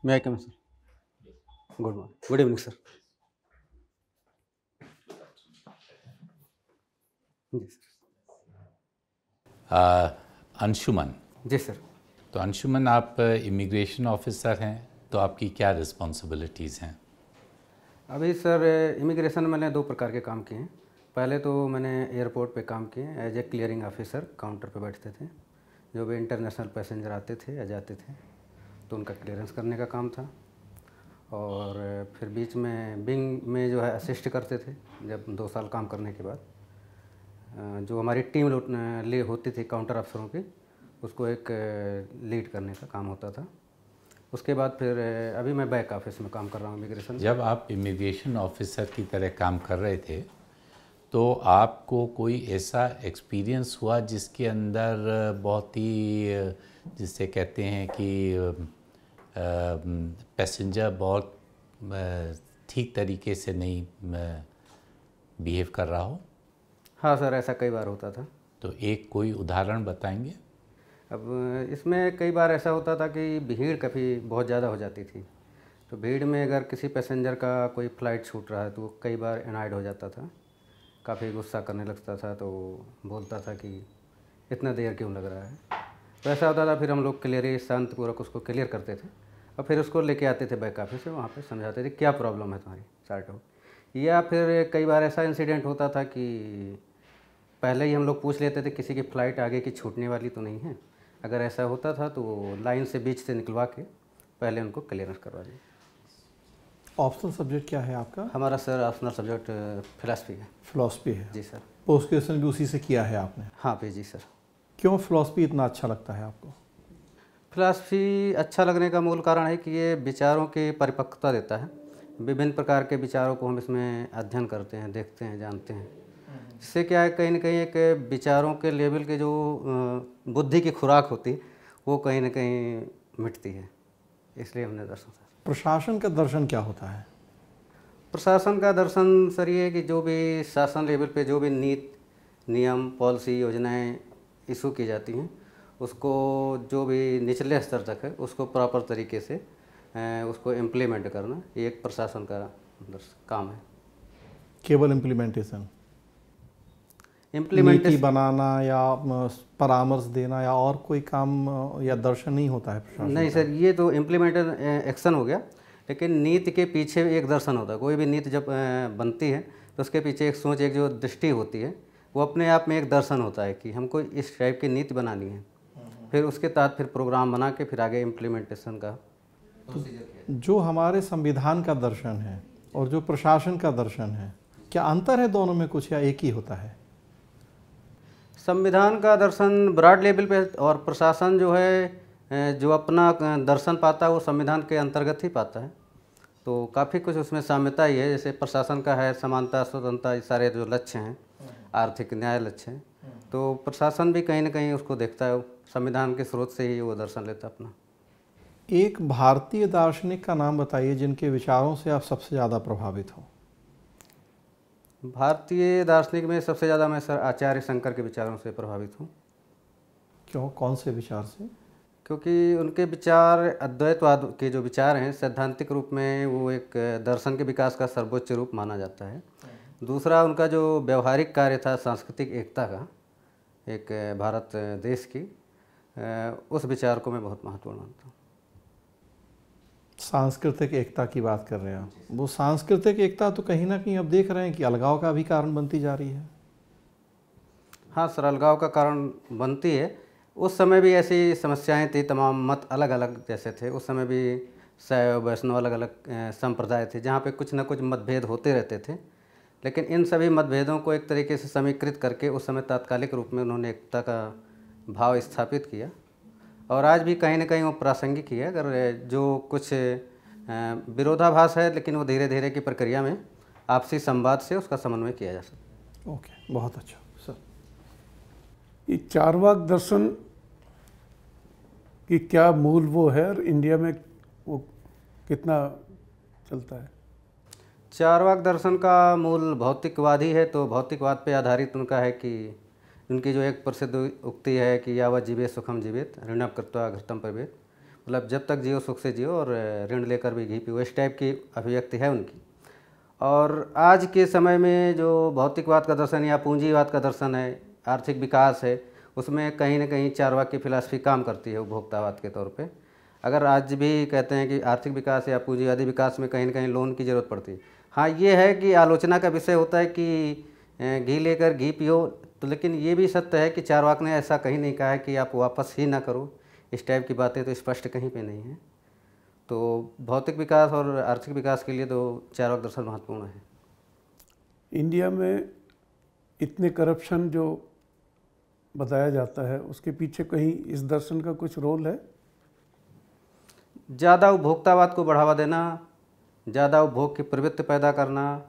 May I come, sir? Good morning. Good evening, sir. Ji Anshuman, ji sir. तो अंशुमन आप immigration officer हैं, तो आपकी क्या रिस्पॉन्सिबिलिटीज़ हैं? अभी सर इमिग्रेशन मैंने दो प्रकार के काम किए हैं। पहले तो मैंने एयरपोर्ट पे काम किए as a clearing officer, counter पे बैठते थे। जो भी इंटरनेशनल पैसेंजर आते थे या जाते थे तो उनका क्लियरेंस करने का काम था। और फिर बीच में विंग में जो है असिस्ट करते थे। जब 2 साल काम करने के बाद जो हमारी टीम ले होती थी काउंटर अफसरों की, उसको एक लीड करने का काम होता था। उसके बाद फिर अभी मैं बैक ऑफिस में काम कर रहा हूँ इमिग्रेशन। जब आप इमिग्रेशन ऑफिसर की तरह काम कर रहे थे तो आपको कोई ऐसा एक्सपीरियंस हुआ जिसके अंदर बहुत ही जिसे कहते हैं कि पैसेंजर बहुत ठीक तरीके से नहीं बिहेव कर रहा हो? हाँ सर, ऐसा कई बार होता था। तो एक कोई उदाहरण बताएंगे? अब इसमें कई बार ऐसा होता था कि भीड़ काफ़ी बहुत ज़्यादा हो जाती थी। तो भीड़ में अगर किसी पैसेंजर का कोई फ़्लाइट छूट रहा है तो वो कई बार एनॉयड हो जाता था, काफ़ी गुस्सा करने लगता था। तो बोलता था कि इतना देर क्यों लग रहा है। तो ऐसा होता था, फिर हम लोग क्लियर शांतिपूर्वक उसको क्लियर करते थे और फिर उसको लेके आते थे बैक ऑफिस से। वहाँ पे समझाते थे क्या प्रॉब्लम है तुम्हारी, सॉर्ट आउट। या फिर कई बार ऐसा इंसिडेंट होता था कि पहले ही हम लोग पूछ लेते थे किसी की फ़्लाइट आगे की छूटने वाली तो नहीं है। अगर ऐसा होता था तो लाइन से बीच से निकलवा के पहले उनको क्लियरेंस करवा दें। ऑप्शनल सब्जेक्ट क्या है आपका? हमारा सर ऑप्शनल सब्जेक्ट फिलॉसफी है। फिलॉसफी है जी सर। पोस्ट ग्रेजुएशन भी उसी से किया है आपने? हाँ पे जी सर। क्यों फिलॉसफी इतना अच्छा लगता है आपको? फिलॉसफी अच्छा लगने का मूल कारण है कि ये विचारों की परिपक्वता देता है। विभिन्न प्रकार के विचारों को हम इसमें अध्ययन करते हैं, देखते हैं, जानते हैं। इससे क्या है, कहीं ना कहीं एक विचारों के लेवल के जो बुद्धि की खुराक होती वो कहीं ना कहीं मिटती है। इसलिए हमने दर्शन सर। प्रशासन का दर्शन क्या होता है? प्रशासन का दर्शन सर ये है कि जो भी शासन लेवल पे जो भी नीति, नियम, पॉलिसी, योजनाएं इशू की जाती हैं, उसको जो भी निचले स्तर तक है उसको प्रॉपर तरीके से उसको इम्प्लीमेंट करना, ये एक प्रशासन का काम है। केवल इम्प्लीमेंटेशन, इम्प्लीमेंटेशन नीति बनाना या परामर्श देना या और कोई काम या दर्शन नहीं होता है प्रशासन? नहीं सर, ये तो इम्प्लीमेंटेशन एक्शन हो गया, लेकिन नीति के पीछे एक दर्शन होता है। कोई भी नीति जब बनती है तो उसके पीछे एक सोच, एक जो दृष्टि होती है, वो अपने आप में एक दर्शन होता है कि हमको इस टाइप की नीति बनानी है। फिर उसके तहत फिर प्रोग्राम बना के फिर आगे इम्प्लीमेंटेशन का जो हमारे संविधान का दर्शन है और जो प्रशासन का दर्शन है, क्या अंतर है दोनों में कुछ या एक ही होता है? संविधान का दर्शन ब्रॉड लेवल पे और प्रशासन जो है जो अपना दर्शन पाता है वो संविधान के अंतर्गत ही पाता है। तो काफ़ी कुछ उसमें साम्यता ही है। जैसे प्रशासन का है समानता, स्वतंत्रता, ये सारे जो लक्ष्य हैं, आर्थिक न्याय लक्ष्य हैं, तो प्रशासन भी कहीं ना कहीं उसको देखता है, संविधान के स्रोत से ही वो दर्शन लेता है अपना। एक भारतीय दार्शनिक का नाम बताइए जिनके विचारों से आप सबसे ज़्यादा प्रभावित हो। भारतीय दार्शनिक में सबसे ज़्यादा मैं सर आचार्य शंकर के विचारों से प्रभावित हूँ। क्यों, कौन से विचार से? क्योंकि उनके विचार, अद्वैतवाद के जो विचार हैं, सैद्धांतिक रूप में वो एक दर्शन के विकास का सर्वोच्च रूप माना जाता है। दूसरा, उनका जो व्यवहारिक कार्य था सांस्कृतिक एकता का, एक भारत देश की, उस विचार को मैं बहुत महत्वपूर्ण मानता हूँ। सांस्कृतिक एकता की बात कर रहे हैं आप। वो सांस्कृतिक एकता तो कहीं ना कहीं अब देख रहे हैं कि अलगाव का भी कारण बनती जा रही है। हाँ सर, अलगाव का कारण बनती है। उस समय भी ऐसी समस्याएं थी, तमाम मत अलग अलग जैसे थे। उस समय भी शैव वैष्णव अलग अलग संप्रदाय थे जहाँ पे कुछ ना कुछ मतभेद होते रहते थे, लेकिन इन सभी मतभेदों को एक तरीके से समीकृत करके उस समय तात्कालिक रूप में उन्होंने एकता का भाव स्थापित किया। और आज भी कहीं ना कहीं वो प्रासंगिक ही है। अगर जो कुछ विरोधाभास है, लेकिन वो धीरे धीरे की प्रक्रिया में आपसी संवाद से उसका समन्वय किया जा सकता। ओके, बहुत अच्छा सर। ये चारवाक दर्शन की क्या मूल वो है और इंडिया में वो कितना चलता है? चारवाक दर्शन का मूल भौतिकवाद ही है। तो भौतिकवाद पे आधारित उनका है कि उनकी जो एक प्रसिद्ध उक्ति है कि यावत् जीवेत् सुखम जीवेत् ऋणं कृत्वा घृतं पिबेत्, मतलब जब तक जियो सुख से जियो और ऋण लेकर भी घी पियो, इस टाइप की अभिव्यक्ति है उनकी। और आज के समय में जो भौतिकवाद का दर्शन या पूंजीवाद का दर्शन है, आर्थिक विकास है, उसमें कहीं ना कहीं चार्वाक की फिलॉसफी काम करती है उपभोक्तावाद के तौर पे। अगर आज भी कहते हैं कि आर्थिक विकास या पूंजीवादी विकास में कहीं ना कहीं लोन की ज़रूरत पड़ती है। हाँ, ये है कि आलोचना का विषय होता है कि घी लेकर घी पियो, तो लेकिन ये भी सत्य है कि चार्वाक ने ऐसा कहीं नहीं कहा है कि आप वापस ही ना करो। इस टाइप की बातें तो स्पष्ट कहीं पे नहीं है। तो भौतिक विकास और आर्थिक विकास के लिए तो चार्वाक दर्शन महत्वपूर्ण है। इंडिया में इतने करप्शन जो बताया जाता है, उसके पीछे कहीं इस दर्शन का कुछ रोल है? ज़्यादा उपभोक्तावाद को बढ़ावा देना, ज़्यादा उपभोग की प्रवृत्ति पैदा करना,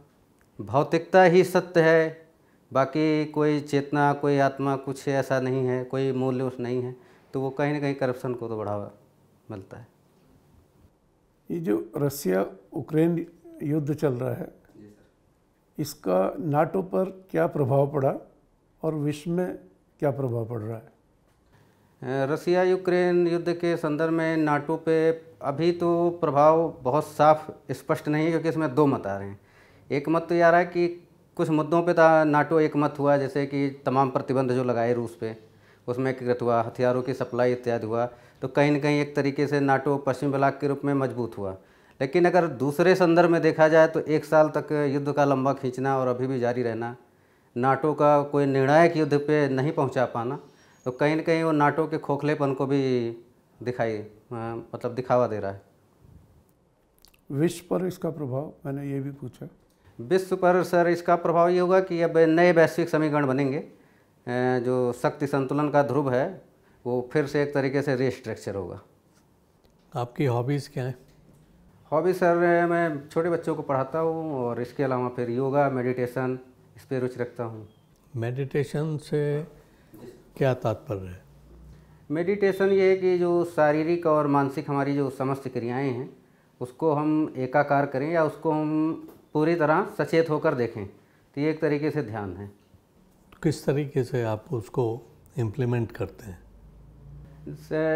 भौतिकता ही सत्य है, बाकी कोई चेतना, कोई आत्मा कुछ ऐसा नहीं है, कोई मूल्य उस नहीं है, तो वो कहीं ना कहीं करप्शन को तो बढ़ावा मिलता है। ये जो रसिया यूक्रेन युद्ध चल रहा है, इसका नाटो पर क्या प्रभाव पड़ा और विश्व में क्या प्रभाव पड़ रहा है? रसिया यूक्रेन युद्ध के संदर्भ में नाटो पे अभी तो प्रभाव बहुत साफ स्पष्ट नहीं है, क्योंकि इसमें दो मत आ रहे हैं। एक मत तो ये आ रहा है कि कुछ मुद्दों पे नाटो एक मत हुआ, जैसे कि तमाम प्रतिबंध जो लगाए रूस पे, उसमें एकीकृत हुआ, हथियारों की सप्लाई इत्यादि हुआ, तो कहीं न कहीं एक तरीके से नाटो पश्चिम ब्लॉक के रूप में मजबूत हुआ। लेकिन अगर दूसरे संदर्भ में देखा जाए तो 1 साल तक युद्ध का लंबा खींचना और अभी भी जारी रहना, नाटो का कोई निर्णायक युद्ध पे नहीं पहुंचा पाना, तो कहीं न कहीं वो नाटो के खोखलेपन को भी दिखावा दे रहा है। विश्व पर इसका प्रभाव, मैंने ये भी पूछा। विश्व पर सर इसका प्रभाव ये होगा कि अब नए वैश्विक समीकरण बनेंगे, जो शक्ति संतुलन का ध्रुव है वो फिर से एक तरीके से रीस्ट्रक्चर होगा। आपकी हॉबीज़ क्या हैं? हॉबी सर, मैं छोटे बच्चों को पढ़ाता हूँ और इसके अलावा फिर योगा, मेडिटेशन, इस पर रुचि रखता हूँ। मेडिटेशन से क्या तात्पर्य है? मेडिटेशन ये है कि जो शारीरिक और मानसिक हमारी जो समस्त क्रियाएं हैं उसको हम एकाकार करें या उसको हम पूरी तरह सचेत होकर देखें, तो ये एक तरीके से ध्यान है। किस तरीके से आप उसको इम्प्लीमेंट करते हैं?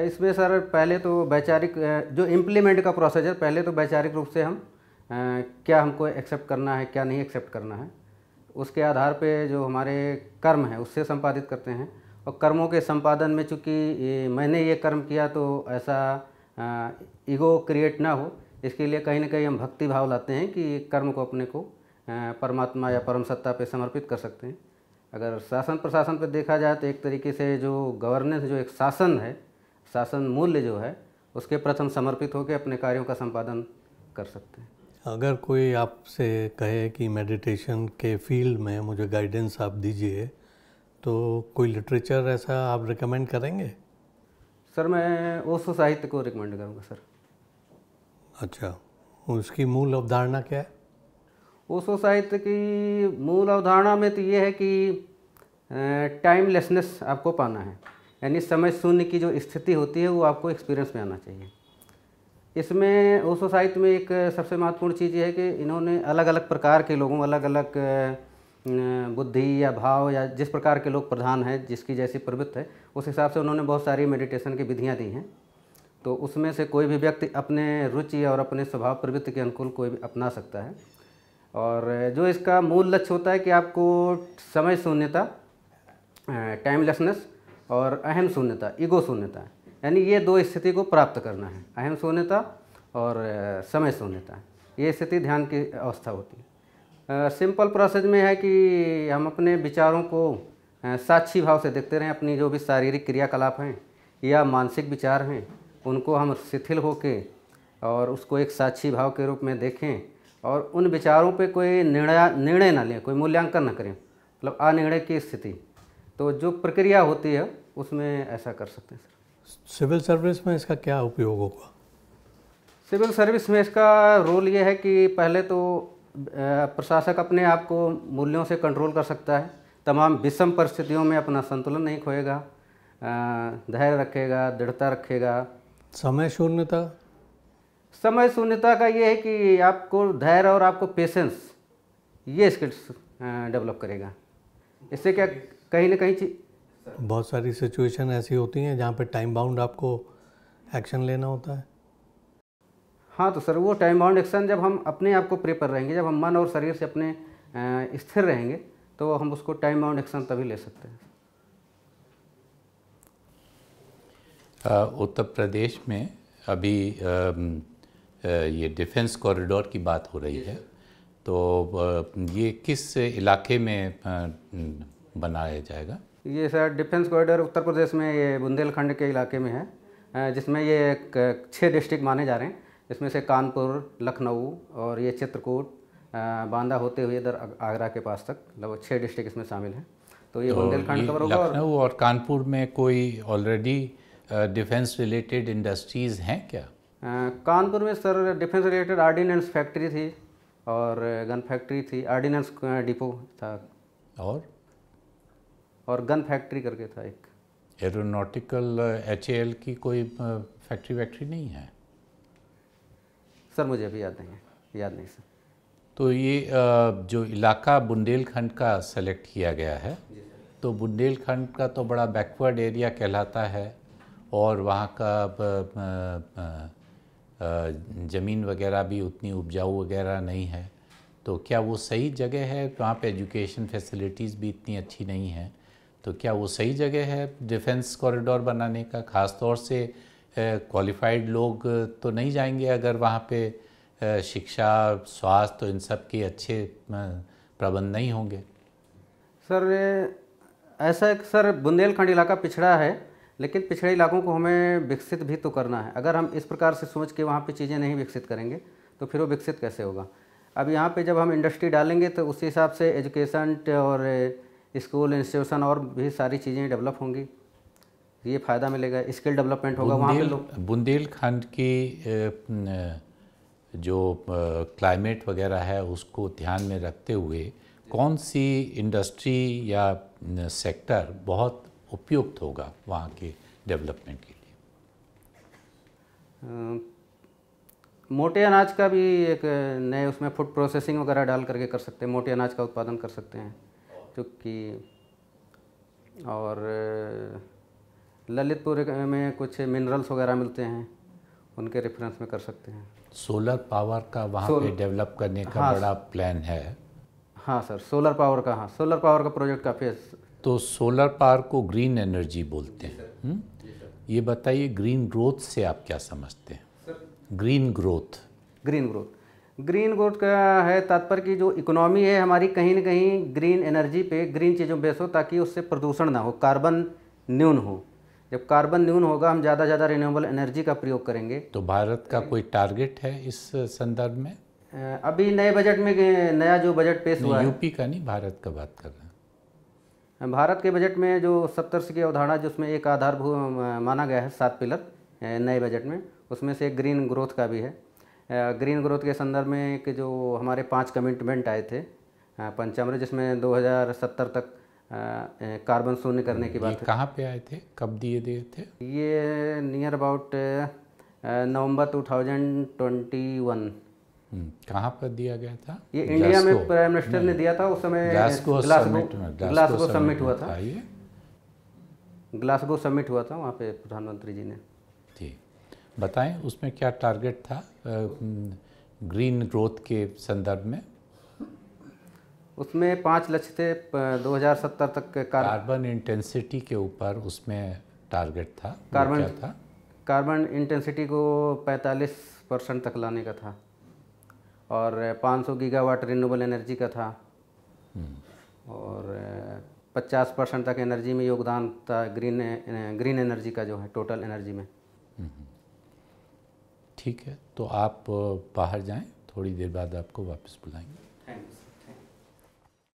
इसमें सर पहले तो वैचारिक जो इम्प्लीमेंट का प्रोसेस है, पहले तो वैचारिक रूप से हम क्या हमको एक्सेप्ट करना है, क्या नहीं एक्सेप्ट करना है, उसके आधार पे जो हमारे कर्म है उससे संपादित करते हैं। और कर्मों के संपादन में चूँकि मैंने ये कर्म किया तो ऐसा ईगो क्रिएट ना हो, इसके लिए कहीं ना कहीं हम भक्ति भाव लाते हैं कि कर्म को अपने को परमात्मा या परम सत्ता पे समर्पित कर सकते हैं। अगर शासन प्रशासन पे देखा जाए तो एक तरीके से जो गवर्नेंस, जो एक शासन है, शासन मूल्य जो है उसके प्रथम समर्पित होकर अपने कार्यों का संपादन कर सकते हैं। अगर कोई आपसे कहे कि मेडिटेशन के फील्ड में मुझे गाइडेंस आप दीजिए, तो कोई लिटरेचर ऐसा आप रिकमेंड करेंगे? सर मैं ओशो साहित्य को रिकमेंड करूँगा सर। अच्छा, उसकी मूल अवधारणा क्या है? ओशो साहित्य की मूल अवधारणा में तो ये है कि टाइमलेसनेस आपको पाना है, यानी समय शून्य की जो स्थिति होती है वो आपको एक्सपीरियंस में आना चाहिए। इसमें ओशो साहित्य में एक सबसे महत्वपूर्ण चीज़ ये है कि इन्होंने अलग अलग प्रकार के लोगों, अलग अलग बुद्धि या भाव या जिस प्रकार के लोग प्रधान हैं, जिसकी जैसी प्रवृत्ति है, उस हिसाब से उन्होंने बहुत सारी मेडिटेशन की विधियाँ दी हैं। तो उसमें से कोई भी व्यक्ति अपने रुचि और अपने स्वभाव प्रवृत्ति के अनुकूल कोई भी अपना सकता है। और जो इसका मूल लक्ष्य होता है कि आपको समय शून्यता, टाइमलेसनेस और अहम शून्यता, ईगो शून्यता, यानी ये दो स्थिति को प्राप्त करना है। अहम शून्यता और समय शून्यता, ये स्थिति ध्यान की अवस्था होती है। सिंपल प्रोसेस में है कि हम अपने विचारों को साक्षी भाव से देखते रहें। अपनी जो भी शारीरिक क्रियाकलाप हैं या मानसिक विचार हैं उनको हम शिथिल होके और उसको एक साक्षी भाव के रूप में देखें और उन विचारों पे कोई निर्णय ना लें, कोई मूल्यांकन ना करें, मतलब अनिर्णय की स्थिति। तो जो प्रक्रिया होती है उसमें ऐसा कर सकते हैं सर। सिविल सर्विस में इसका क्या उपयोग होगा? सिविल सर्विस में इसका रोल ये है कि पहले तो प्रशासक अपने आप को मूल्यों से कंट्रोल कर सकता है, तमाम विषम परिस्थितियों में अपना संतुलन नहीं खोएगा, धैर्य रखेगा, दृढ़ता रखेगा। समय शून्यता? समय शून्यता का ये है कि आपको धैर्य और आपको पेशेंस, ये स्किल्स डेवलप करेगा। इससे क्या कहीं ना कहीं बहुत सारी सिचुएशन ऐसी होती हैं जहाँ पे टाइम बाउंड आपको एक्शन लेना होता है? हाँ, तो सर वो टाइम बाउंड एक्शन जब हम अपने आप को प्रेपर रहेंगे, जब हम मन और शरीर से अपने स्थिर रहेंगे, तो हम उसको टाइम बाउंड एक्शन तभी ले सकते हैं। उत्तर प्रदेश में अभी ये डिफेंस कॉरिडोर की बात हो रही है, तो ये किस इलाके में बनाया जाएगा? ये sir defence corridor Uttar Pradesh में ये बुंदेलखंड के इलाके में है, जिसमें ये 6 डिस्ट्रिक्ट माने जा रहे हैं। इसमें से कानपुर, लखनऊ और ये चित्रकूट, बांदा होते हुए इधर आगरा के पास तक लगभग 6 डिस्ट्रिक्ट इसमें शामिल हैं। तो ये बुंदेलखंड कवर होगा। लखनऊ और कानपुर में कोई ऑलरेडी डिफेंस रिलेटेड इंडस्ट्रीज़ हैं क्या? कानपुर में sir defence related ordnance factory थी और गन फैक्ट्री थी, आर्डिनेंस डिपो था और गन फैक्ट्री करके था एक। एरोनॉटिकल HAL की कोई फैक्ट्री वैक्ट्री नहीं है? सर मुझे अभी याद नहीं सर। तो ये जो इलाका बुंदेलखंड का सेलेक्ट किया गया है, तो बुंदेलखंड का तो बड़ा बैकवर्ड एरिया कहलाता है और वहाँ का ज़मीन वगैरह भी उतनी उपजाऊ वगैरह नहीं है, तो क्या वो सही जगह है? वहाँ पे एजुकेशन फैसिलिटीज़ भी इतनी अच्छी नहीं है, तो क्या वो सही जगह है डिफेंस कॉरिडोर बनाने का? ख़ास तौर से क्वालिफाइड लोग तो नहीं जाएंगे अगर वहाँ पे शिक्षा, स्वास्थ्य, तो इन सब के अच्छे प्रबंध नहीं होंगे? सर ऐसा है कि सर बुंदेलखंड इलाका पिछड़ा है, लेकिन पिछड़े इलाकों को हमें विकसित भी तो करना है। अगर हम इस प्रकार से सोच के वहाँ पे चीज़ें नहीं विकसित करेंगे तो फिर वो विकसित कैसे होगा? अब यहाँ पे जब हम इंडस्ट्री डालेंगे तो उस हिसाब से एजुकेशन और स्कूल, इंस्टीट्यूशन और भी सारी चीज़ें डेवलप होंगी, ये फ़ायदा मिलेगा, स्किल डेवलपमेंट होगा वहाँ पे लोग। बुंदेलखंड की जो क्लाइमेट वगैरह है उसको ध्यान में रखते हुए कौन सी इंडस्ट्री या सेक्टर बहुत उपयुक्त होगा वहाँ के डेवलपमेंट के लिए? मोटे अनाज का भी एक नए उसमें फूड प्रोसेसिंग वगैरह डाल करके कर सकते हैं, मोटे अनाज का उत्पादन कर सकते हैं, क्योंकि और ललितपुर में कुछ मिनरल्स वगैरह मिलते हैं, उनके रेफरेंस में कर सकते हैं। सोलर पावर का वहाँ पे डेवलप करने का हाँ, बड़ा प्लान है। हाँ सर, सोलर पावर का, हाँ सोलर पावर का प्रोजेक्ट काफ़ी। तो सोलर पावर को ग्रीन एनर्जी बोलते हैं। ये बताइए ग्रीन ग्रोथ से आप क्या समझते हैं? ग्रीन ग्रोथ का है तात्पर्य कि जो इकोनॉमी है हमारी कहीं ना कहीं ग्रीन एनर्जी पे, ग्रीन चीज़ों बेस हो, ताकि उससे प्रदूषण ना हो, कार्बन न्यून हो। जब कार्बन न्यून होगा, हम ज़्यादा रिन्यूएबल एनर्जी का प्रयोग करेंगे। तो भारत का कोई टारगेट है इस संदर्भ में? अभी नए बजट में नया जो बजट पेश हुआ है, यूपी का नहीं, भारत का बात कर रहे हैं। भारत के बजट में जो 70 की अवधारणा, जिसमें एक आधारभूत माना गया है 7 पिलर नए बजट में, उसमें से एक ग्रीन ग्रोथ का भी है। ग्रीन ग्रोथ के संदर्भ में एक जो हमारे 5 कमिटमेंट आए थे पंचामृत, जिसमें 2070 तक कार्बन शून्य करने की बात है। कहाँ पे आए थे, कब दिए थे? ये नियर अबाउट नवंबर 2021। कहाँ पर दिया गया था? ये इंडिया में प्राइम मिनिस्टर ने दिया था, उस समय ग्लासगो समिट हुआ था। ग्लासगो समिट हुआ था, वहाँ पे प्रधानमंत्री जी ने। जी, बताएं उसमें क्या टारगेट था ग्रीन ग्रोथ के संदर्भ में? उसमें 5 लक्ष्य थे 2070 तक। कार्बन इंटेंसिटी के ऊपर उसमें टारगेट था। क्या था? कार्बन इंटेंसिटी को 45% तक लाने का था और 500 गीगावाट रिन्यूएबल एनर्जी का था और 50% तक एनर्जी में योगदान था, ग्रीन एनर्जी का जो है टोटल एनर्जी में। ठीक है, तो आप बाहर जाएं, थोड़ी देर बाद आपको वापस बुलाएंगे। थैंक्स।